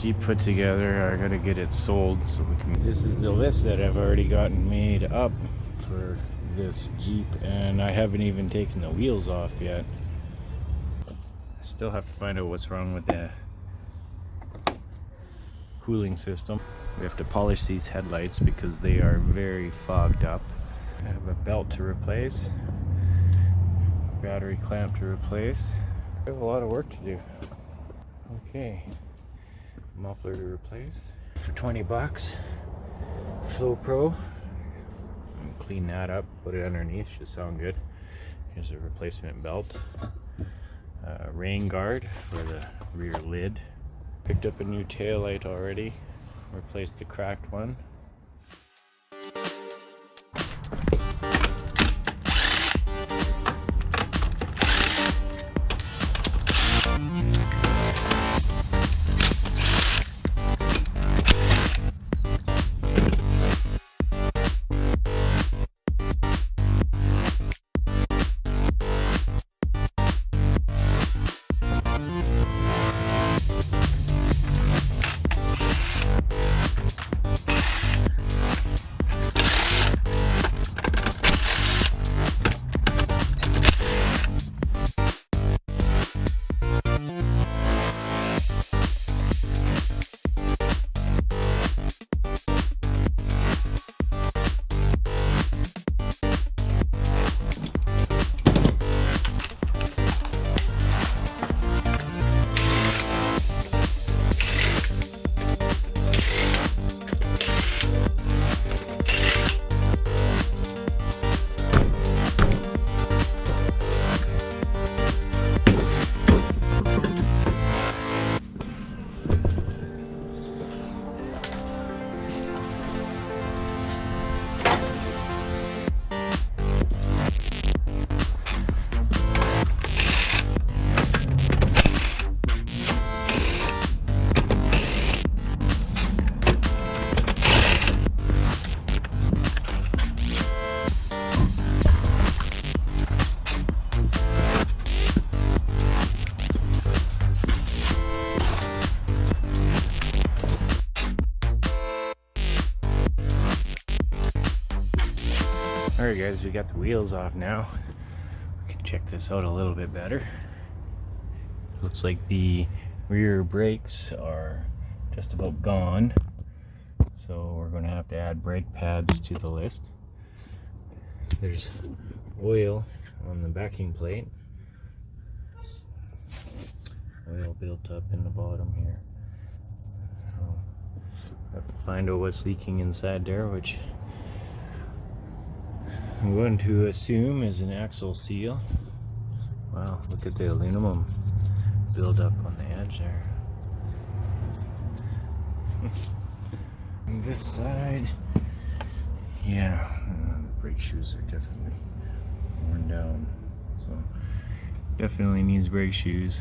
Jeep put together. I gotta get it sold so we can. This is the list that I've already gotten made up for this Jeep, and I haven't even taken the wheels off yet. I still have to find out what's wrong with the cooling system. We have to polish these headlights because they are very fogged up. I have a belt to replace, battery clamp to replace. I have a lot of work to do. Okay, muffler to replace for 20 bucks. Flo-Pro. Clean that up, put it underneath, should sound good. Here's a replacement belt. Rain guard for the rear lid. Picked up a new tail light already. Replaced the cracked one. Alright guys, we got the wheels off now. We can check this out a little bit better. Looks like the rear brakes are just about gone. So we're going to have to add brake pads to the list. There's oil on the backing plate. Oil built up in the bottom here. So I have to find out what's leaking inside there, which I'm going to assume is an axle seal. Wow, look at the aluminum build up on the edge there. On this side, yeah, the brake shoes are definitely worn down. So definitely needs brake shoes.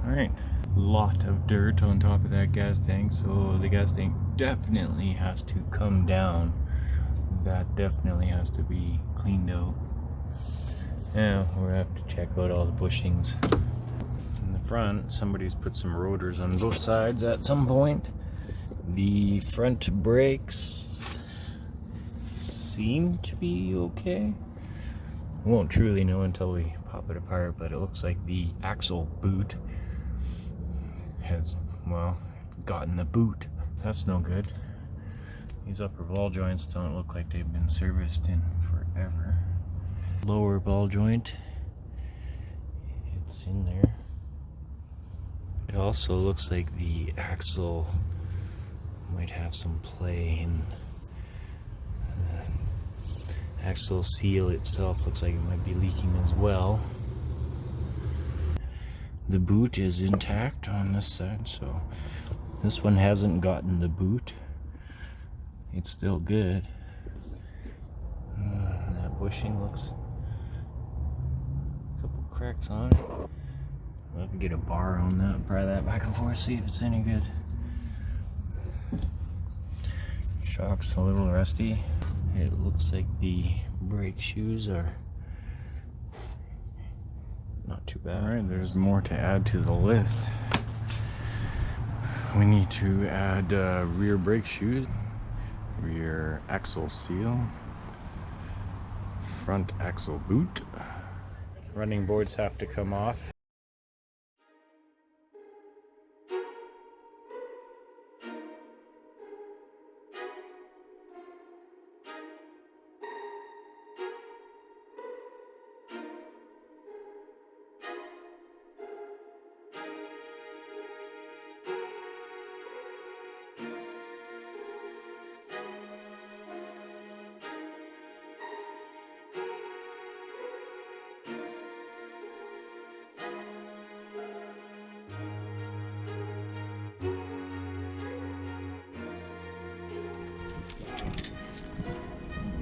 Alright, lot of dirt on top of that gas tank, so the gas tank definitely has to come down. That definitely has to be cleaned out. Now we'll have to check out all the bushings. In the front, somebody's put some rotors on both sides at some point. The front brakes seem to be okay. We won't truly know until we pop it apart, but it looks like the axle boot has, well, gotten the boot. That's no good. These upper ball joints don't look like they've been serviced in forever. Lower ball joint, it's in there. It also looks like the axle might have some play in the axle seal itself. Looks like it might be leaking as well. The boot is intact on this side, so this one hasn't gotten the boot. It's still good. That bushing looks a couple cracks on it. I'll have to get a bar on that, pry that back and forth, see if it's any good. Shock's a little rusty. It looks like the brake shoes are not too bad. Alright, there's more to add to the list. We need to add rear brake shoes, rear axle seal, front axle boot. Running boards have to come off.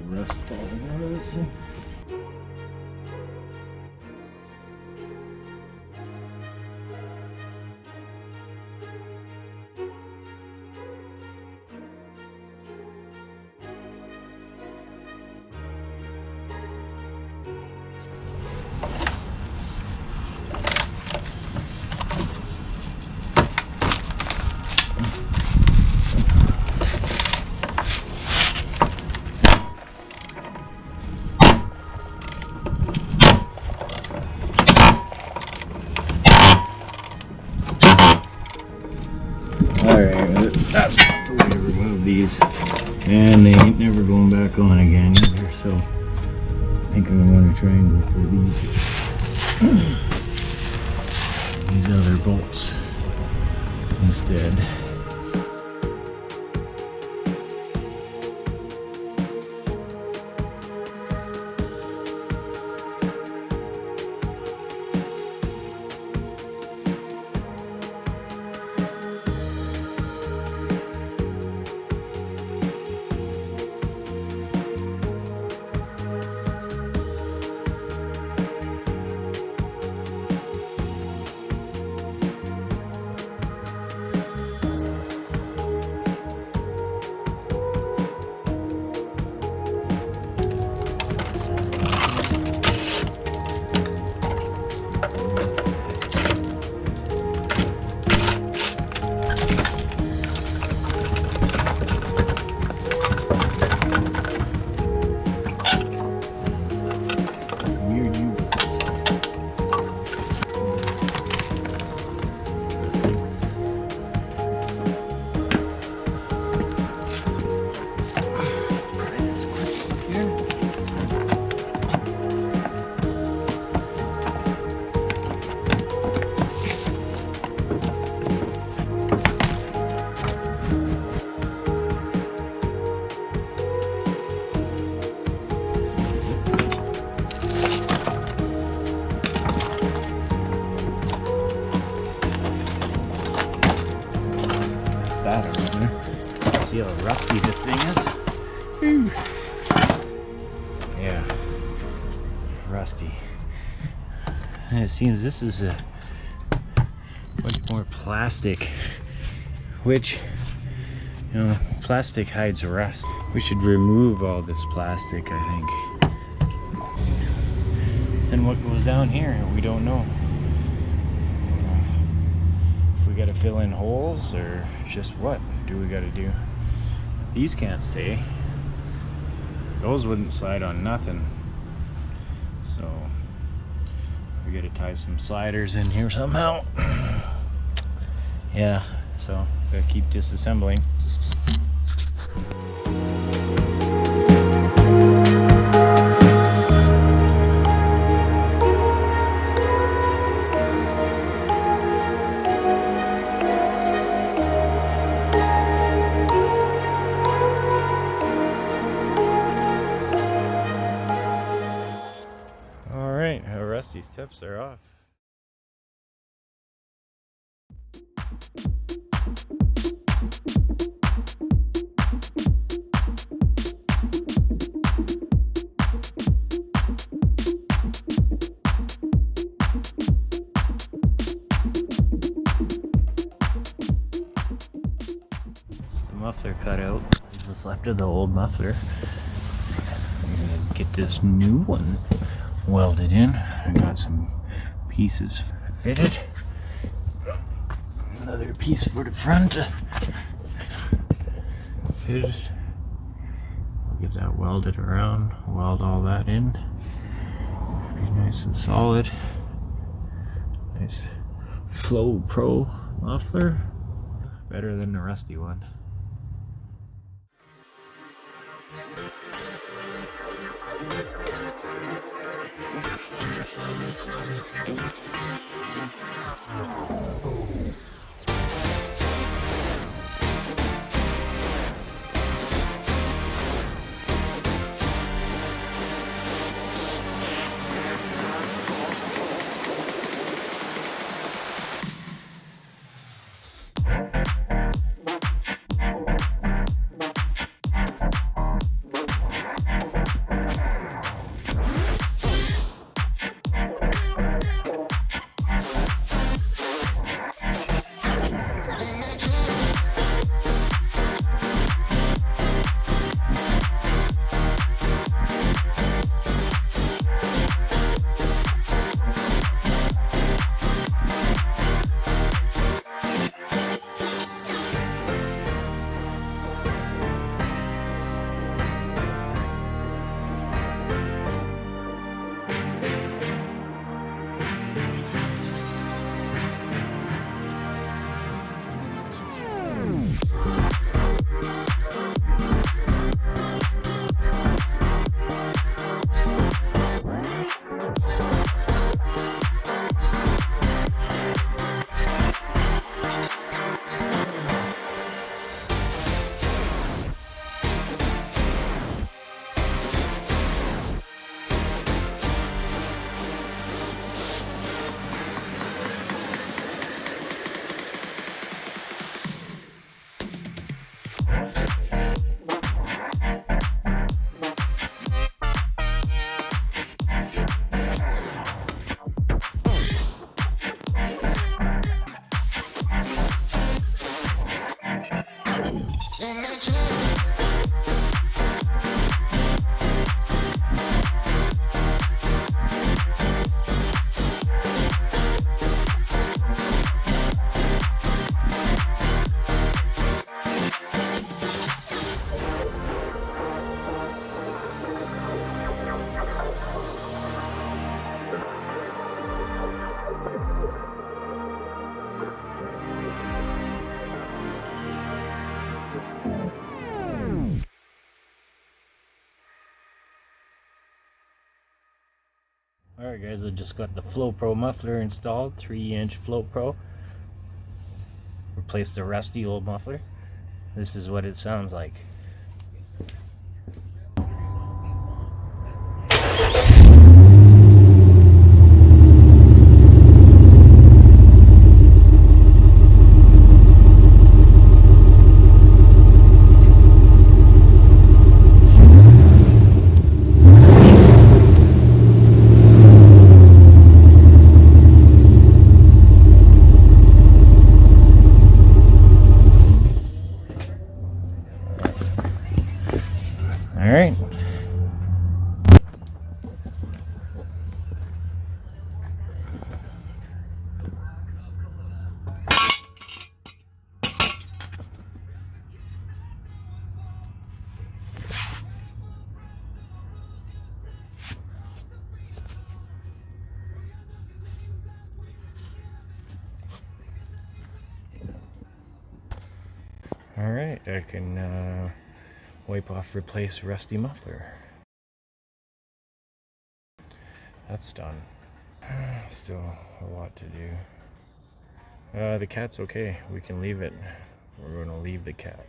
Rust falling out of this thing. Alright, that's not the way to remove these. And they ain't never going back on again either, so I think I'm going to try and go for these other bolts instead. See how rusty this thing is? Whew. Yeah, rusty. And it seems this is a much more plastic, which, you know, plastic hides rust. We should remove all this plastic, I think. And what goes down here, we don't know. If we gotta fill in holes or just what do we gotta do? These can't stay. Those wouldn't slide on nothing. So we gotta tie some sliders in here somehow. Yeah, so gotta keep disassembling. Rusty's tips are off. It's the muffler cut out. What's left of the old muffler. I'm gonna get this new one welded in. I got some pieces fitted. Another piece for the front fitted. I'll get that welded around, weld all that in. Very nice and solid. Nice Flo-Pro muffler. Better than the rusty one. Alright guys, I just got the Flo-Pro muffler installed, 3-inch Flo-Pro. Replaced the rusty old muffler. This is what it sounds like. Alright. Alright, I can wipe off, replace rusty muffler. That's done. Still a lot to do. The cat's okay. We can leave it. We're going to leave the cat.